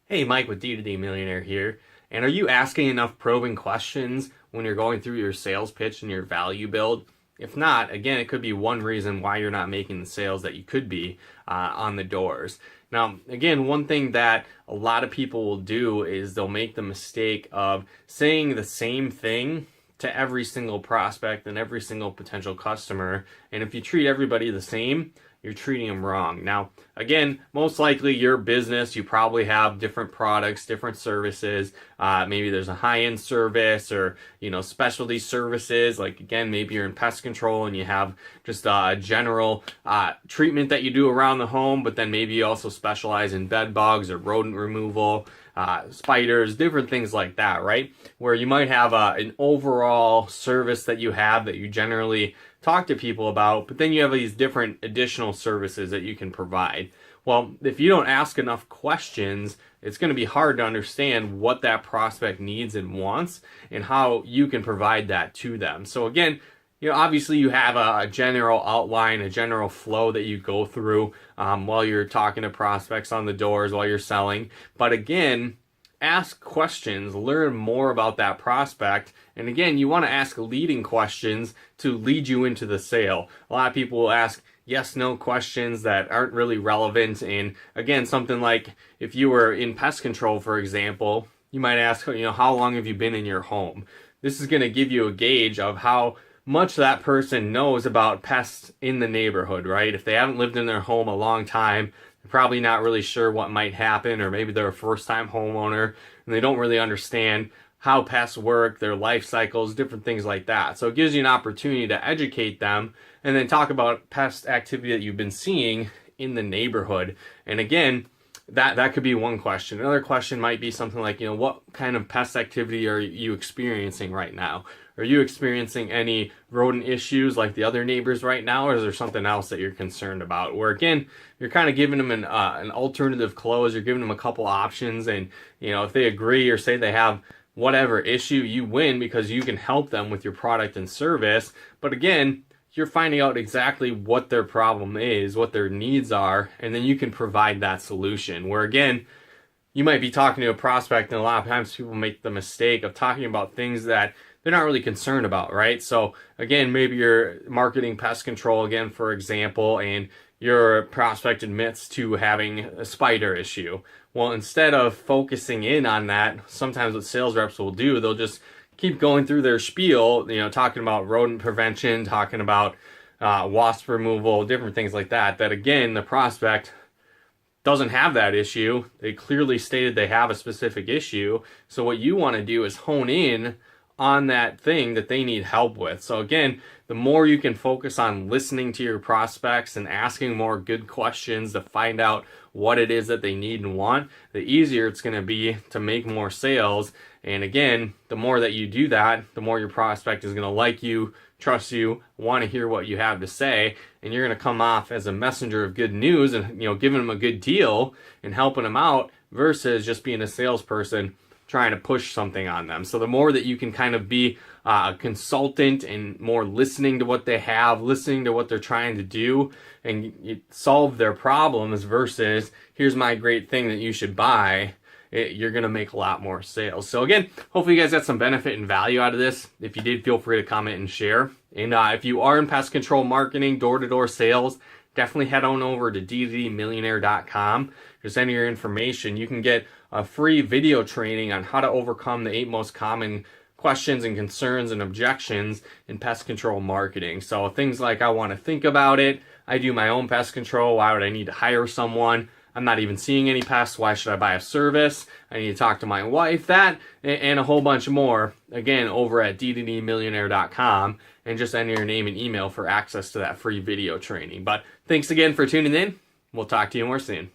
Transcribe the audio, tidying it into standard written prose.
Hey, Mike with D2D Millionaire here. And are you asking enough probing questions when you're going through your sales pitch and your value build? If not, again, it could be one reason why you're not making the sales that you could be on the doors. Now, again, one thing that a lot of people will do is they'll make the mistake of saying the same thing to every single prospect and every single potential customer. And if you treat everybody the same, you're treating them wrong. Now, again, most likely your business, you probably have different products, different services. Maybe there's a high-end service or, specialty services. Like, again, maybe you're in pest control and you have just a general treatment that you do around the home, but then maybe you also specialize in bed bugs or rodent removal, spiders, different things like that, right? Where you might have an overall service that you have that you generally talk to people about, but then you have these different additional services that you can provide. Well, if you don't ask enough questions, it's going to be hard to understand what that prospect needs and wants and how you can provide that to them. So again, obviously you have a general outline, a general flow that you go through while you're talking to prospects on the doors, while you're selling. But again, ask questions, learn more about that prospect. And again, you want to ask leading questions to lead you into the sale. A lot of people will ask yes/no questions that aren't really relevant. And again, something like if you were in pest control, for example, you might ask, how long have you been in your home? This is going to give you a gauge of how much that person knows about pests in the neighborhood, right? If they haven't lived in their home a long time, they're probably not really sure what might happen, or maybe they're a first-time homeowner and they don't really understand how pests work, their life cycles, different things like that. So it gives you an opportunity to educate them and then talk about pest activity that you've been seeing in the neighborhood. And again, that could be one question. Another question might be something like, what kind of pest activity are you experiencing right now? Are you experiencing any rodent issues like the other neighbors right now, or is there something else that you're concerned about? Where again, you're kind of giving them an alternative close. You're giving them a couple options, and if they agree or say they have whatever issue, you win because you can help them with your product and service. But again, you're finding out exactly what their problem is, what their needs are, and then you can provide that solution. Where again, you might be talking to a prospect, and a lot of times people make the mistake of talking about things that they're not really concerned about, right? So again, maybe you're marketing pest control again, for example, and your prospect admits to having a spider issue. Well, instead of focusing in on that, sometimes what sales reps will do, they'll just keep going through their spiel, talking about rodent prevention, talking about wasp removal, different things like that, that again, the prospect doesn't have that issue. They clearly stated they have a specific issue. So what you want to do is hone in on that thing that they need help with. So again, the more you can focus on listening to your prospects and asking more good questions to find out what it is that they need and want, the easier it's going to be to make more sales. And again, the more that you do that, the more your prospect is going to like you, trust you, want to hear what you have to say, and you're going to come off as a messenger of good news and giving them a good deal and helping them out versus just being a salesperson trying to push something on them. So the more that you can kind of be a consultant and more listening to what they have, listening to what they're trying to do and solve their problems versus here's my great thing that you should buy, you're going to make a lot more sales. So again, hopefully you guys got some benefit and value out of this. If you did, feel free to comment and share. And if you are in pest control marketing, door-to-door sales, definitely head on over to d2dmillionaire.com. Just enter your information. You can get a free video training on how to overcome the 8 most common questions and concerns and objections in pest control marketing. So things like, I want to think about it. I do my own pest control. Why would I need to hire someone? I'm not even seeing any pests. Why should I buy a service? I need to talk to my wife. That and a whole bunch more. Again, over at d2dmillionaire.com, and just enter your name and email for access to that free video training. But thanks again for tuning in. We'll talk to you more soon.